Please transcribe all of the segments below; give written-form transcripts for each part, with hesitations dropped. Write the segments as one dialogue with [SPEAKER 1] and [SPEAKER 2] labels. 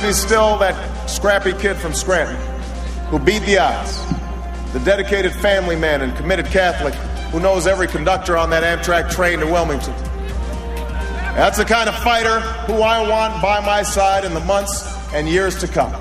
[SPEAKER 1] he's still that scrappy kid from Scranton who beat the odds, the dedicated family man and committed Catholic who knows every conductor on that Amtrak train to Wilmington. That's the kind of fighter who I want by my side in the months and years to come.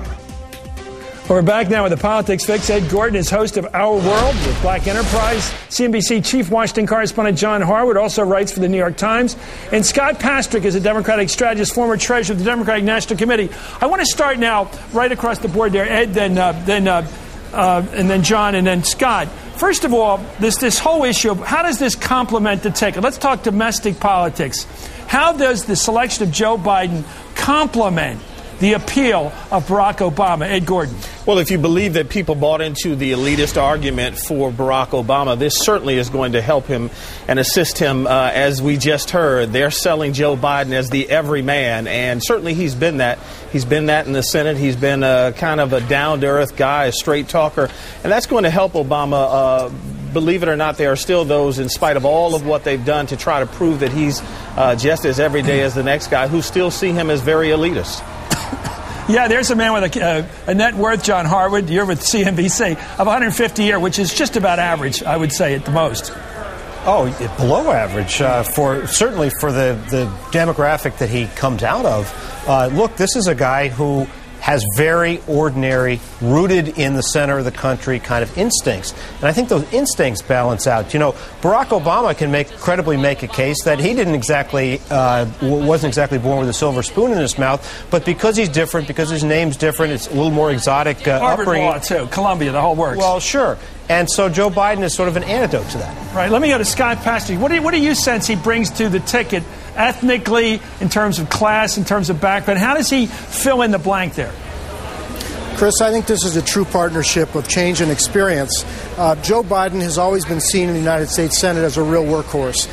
[SPEAKER 2] We're back now with the Politics Fix. Ed Gordon is host of Our World with Black Enterprise. CNBC Chief Washington correspondent John Harwood also writes for the New York Times. And Scott Pastrick is a Democratic strategist, former treasurer of the Democratic National Committee. I want to start now right across the board there, Ed, and then John, and then Scott. First of all, this whole issue of how does this complement the ticket? Let's talk domestic politics. How does the selection of Joe Biden complement the appeal of Barack Obama? Ed Gordon.
[SPEAKER 3] Well, if you believe that people bought into the elitist argument for Barack Obama, this certainly is going to help him and assist him. As we just heard, they're selling Joe Biden as the everyman, and certainly he's been that. He's been that in the Senate. He's been kind of a down-to-earth guy, a straight talker, and that's going to help Obama. Believe it or not, there are still those, in spite of all of what they've done to try to prove that he's just as everyday as the next guy, who still see him as very elitist.
[SPEAKER 2] Yeah, there's a man with a net worth, John Harwood, you're with CNBC, of $150 a year, which is just about average, I would say, at the most.
[SPEAKER 4] Oh, below average, certainly for the demographic that he comes out of. Look, this is a guy who has very ordinary, rooted in the center of the country kind of instincts. And I think those instincts balance out. You know, Barack Obama can credibly make a case that he didn't exactly, wasn't exactly born with a silver spoon in his mouth, but because he's different, because his name's different, it's a little more exotic
[SPEAKER 2] Harvard
[SPEAKER 4] upbringing.
[SPEAKER 2] Law, too. Columbia, the whole works.
[SPEAKER 4] Well, sure. And so Joe Biden is sort of an antidote to that.
[SPEAKER 2] Right. Let me go to Scott Pastrick. What do you sense he brings to the ticket ethnically, in terms of class, in terms of background? How does he fill in the blank there?
[SPEAKER 5] Chris, I think this is a true partnership of change and experience. Joe Biden has always been seen in the United States Senate as a real workhorse.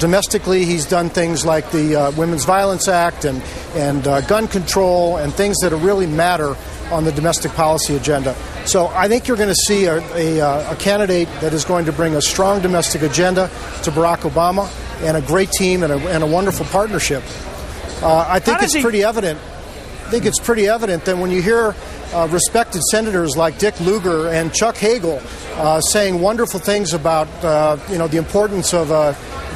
[SPEAKER 5] Domestically, he's done things like the Women's Violence Act and gun control and things that really matter on the domestic policy agenda. So I think you're going to see a candidate that is going to bring a strong domestic agenda to Barack Obama and a great team and a wonderful partnership. I think it's pretty evident. I think it's pretty evident that when you hear respected senators like Dick Lugar and Chuck Hagel saying wonderful things about the importance of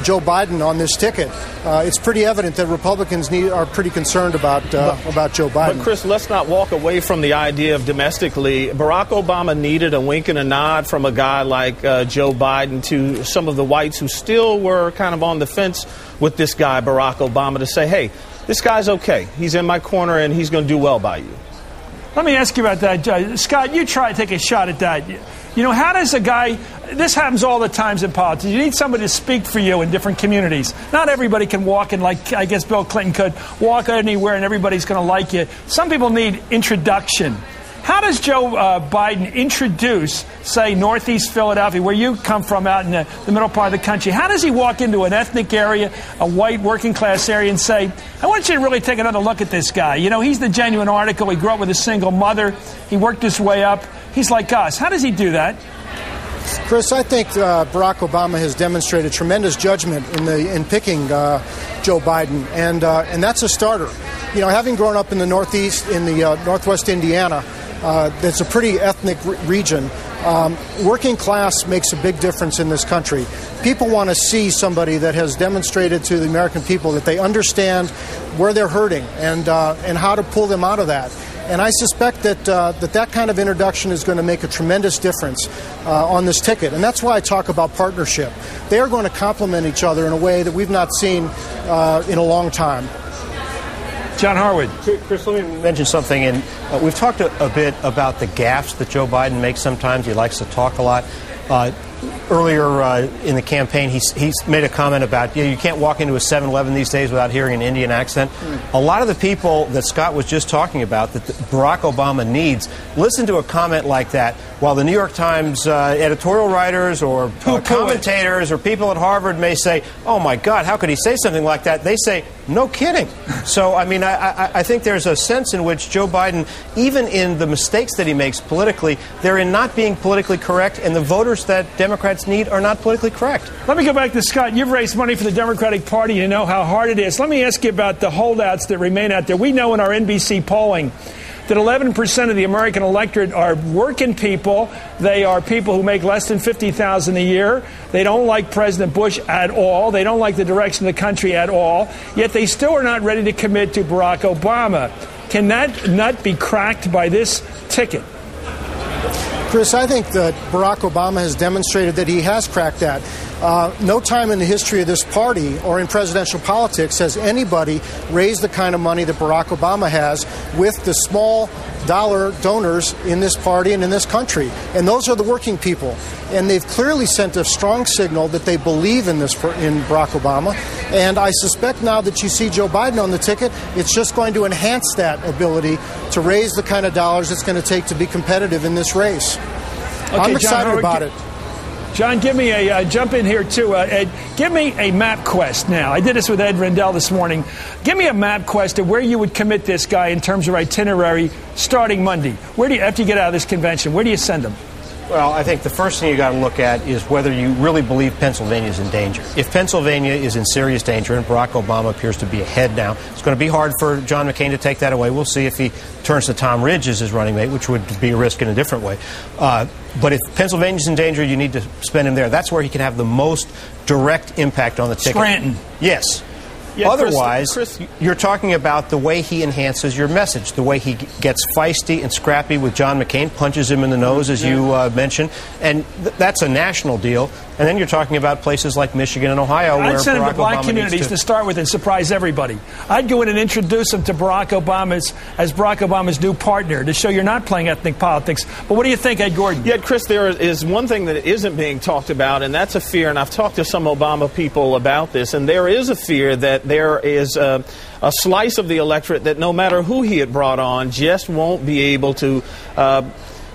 [SPEAKER 5] Joe Biden on this ticket, it's pretty evident that Republicans are pretty concerned about Joe Biden.
[SPEAKER 3] But Chris, let's not walk away from the idea of domestically. Barack Obama needed a wink and a nod from a guy like Joe Biden to some of the whites who still were kind of on the fence with this guy, Barack Obama, to say, hey, this guy's okay. He's in my corner and he's going to do well by you.
[SPEAKER 2] Let me ask you about that, Scott. You try to take a shot at that. You know, how does a guy, this happens all the times in politics, you need somebody to speak for you in different communities. Not everybody can walk in, like I guess Bill Clinton could, walk anywhere and everybody's going to like you. Some people need introduction. How does Joe Biden introduce, say, Northeast Philadelphia, where you come from out in the middle part of the country? How does he walk into an ethnic area, a white working class area, and say, I want you to really take another look at this guy. You know, he's the genuine article. He grew up with a single mother. He worked his way up. He's like us. How does he do that?
[SPEAKER 5] Chris, I think Barack Obama has demonstrated tremendous judgment in picking Joe Biden, and that's a starter. You know, having grown up in the Northeast, in the Northwest Indiana, that's a pretty ethnic region. Working class makes a big difference in this country. People want to see somebody that has demonstrated to the American people that they understand where they're hurting and how to pull them out of that. And I suspect that that kind of introduction is going to make a tremendous difference on this ticket. And that's why I talk about partnership. They are going to complement each other in a way that we've not seen in a long time.
[SPEAKER 2] John Harwood.
[SPEAKER 4] Chris, let me mention something. And we've talked a bit about the gaffes that Joe Biden makes sometimes. He likes to talk a lot. Earlier in the campaign, he's made a comment about, you can't walk into a 7-Eleven these days without hearing an Indian accent. A lot of the people that Scott was just talking about that Barack Obama needs, listen to a comment like that, while the New York Times editorial writers or commentators or people at Harvard may say, oh, my God, how could he say something like that? They say, No kidding. So, I mean, I think there's a sense in which Joe Biden, even in the mistakes that he makes politically, they're in not being politically correct, and the voters that Democrats need are not politically correct.
[SPEAKER 2] Let me go back to Scott. You've raised money for the Democratic Party. You know how hard it is. Let me ask you about the holdouts that remain out there. We know in our NBC polling that 11% of the American electorate are working people. They are people who make less than $50,000 a year. They don't like President Bush at all. They don't like the direction of the country at all. Yet they still are not ready to commit to Barack Obama. Can that nut be cracked by this ticket?
[SPEAKER 5] Chris, I think that Barack Obama has demonstrated that he has cracked that. No time in the history of this party or in presidential politics has anybody raised the kind of money that Barack Obama has with the small dollar donors in this party and in this country. And those are the working people. And they've clearly sent a strong signal that they believe in Barack Obama. And I suspect now that you see Joe Biden on the ticket, it's just going to enhance that ability to raise the kind of dollars it's going to take to be competitive in this race.
[SPEAKER 2] Okay,
[SPEAKER 5] I'm excited about it.
[SPEAKER 2] John, give me a jump in here, too. Ed, give me a map quest now. I did this with Ed Rendell this morning. Give me a map quest of where you would commit this guy in terms of itinerary starting Monday. After you get out of this convention, where do you send him?
[SPEAKER 4] Well, I think the first thing you got to look at is whether you really believe Pennsylvania is in danger. If Pennsylvania is in serious danger, and Barack Obama appears to be ahead now, it's going to be hard for John McCain to take that away. We'll see if he turns to Tom Ridge as his running mate, which would be a risk in a different way. But if Pennsylvania's in danger, you need to spend him there. That's where he can have the most direct impact on the ticket.
[SPEAKER 2] Scranton.
[SPEAKER 4] Yes.
[SPEAKER 2] Yeah,
[SPEAKER 4] Otherwise,
[SPEAKER 2] Chris,
[SPEAKER 4] you're talking about the way he enhances your message, the way he gets feisty and scrappy with John McCain, punches him in the nose, as you mentioned, and that's a national deal. And then you're talking about places like Michigan and Ohio, where
[SPEAKER 2] I'd send him
[SPEAKER 4] Barack
[SPEAKER 2] to black
[SPEAKER 4] Obama
[SPEAKER 2] communities to start with and surprise everybody. I'd go in and introduce him to Barack Obama's new partner to show you're not playing ethnic politics. But what do you think, Ed Gordon?
[SPEAKER 3] Yeah, Chris, there is one thing that isn't being talked about, and that's a fear, and I've talked to some Obama people about this, and there is a fear that there is a slice of the electorate that no matter who he had brought on just won't be able to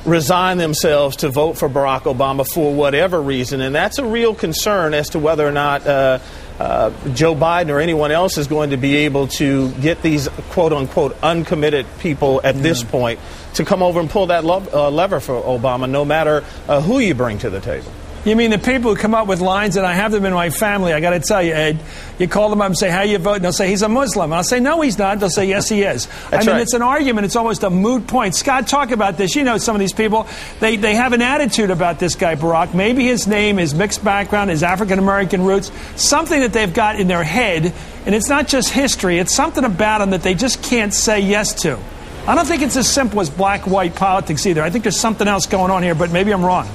[SPEAKER 3] resign themselves to vote for Barack Obama for whatever reason. And that's a real concern as to whether or not Joe Biden or anyone else is going to be able to get these quote-unquote uncommitted people at this point to come over and pull that lever for Obama, no matter who you bring to the table.
[SPEAKER 2] You mean the people who come up with lines, and I have them in my family, I got to tell you, Ed, you call them up and say, how you vote? And they'll say, he's a Muslim. And I'll say, no, he's not. They'll say, yes, he is.
[SPEAKER 3] Right.
[SPEAKER 2] It's an argument. It's almost a moot point. Scott, talk about this. You know some of these people, they have an attitude about this guy, Barack. Maybe his name, his mixed background, his African-American roots, something that they've got in their head, and it's not just history. It's something about him that they just can't say yes to. I don't think it's as simple as black-white politics either. I think there's something else going on here, but maybe I'm wrong.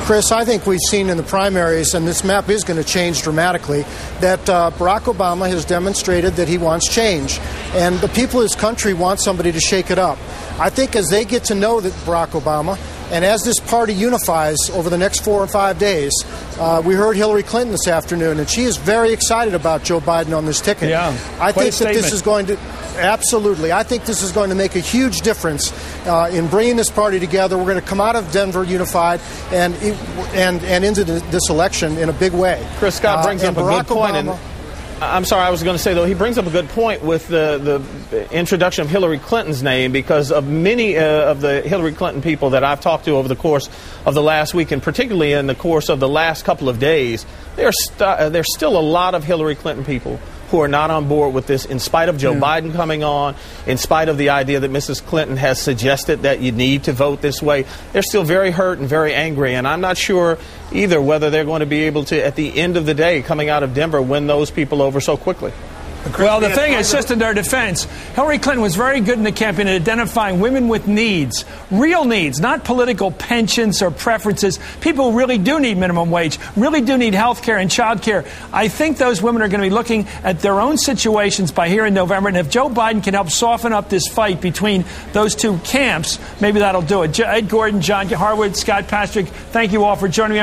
[SPEAKER 5] Chris, I think we've seen in the primaries, and this map is going to change dramatically, that Barack Obama has demonstrated that he wants change. And the people of this country want somebody to shake it up. I think as they get to know Barack Obama, and as this party unifies over the next 4 or 5 days, we heard Hillary Clinton this afternoon, and she is very excited about Joe Biden on this ticket.
[SPEAKER 2] Yeah,
[SPEAKER 5] I think that this is going to... Absolutely. I think this is going to make a huge difference in bringing this party together. We're going to come out of Denver unified and into this election in a big way.
[SPEAKER 3] Chris, Scott brings up a good point. I'm sorry, I was going to say, though, he brings up a good point with the introduction of Hillary Clinton's name, because of many of the Hillary Clinton people that I've talked to over the course of the last week, and particularly in the course of the last couple of days, there's still a lot of Hillary Clinton people who are not on board with this, in spite of Joe Biden coming on, in spite of the idea that Mrs. Clinton has suggested that you need to vote this way. They're still very hurt and very angry, and I'm not sure either whether they're going to be able to, at the end of the day, coming out of Denver, win those people over so quickly.
[SPEAKER 2] Well, the thing is, just in their defense, Hillary Clinton was very good in the campaign at identifying women with needs, real needs, not political pensions or preferences. People who really do need minimum wage, really do need health care and child care. I think those women are going to be looking at their own situations by here in November. And if Joe Biden can help soften up this fight between those two camps, maybe that'll do it. Ed Gordon, John Harwood, Scott Patrick, thank you all for joining me.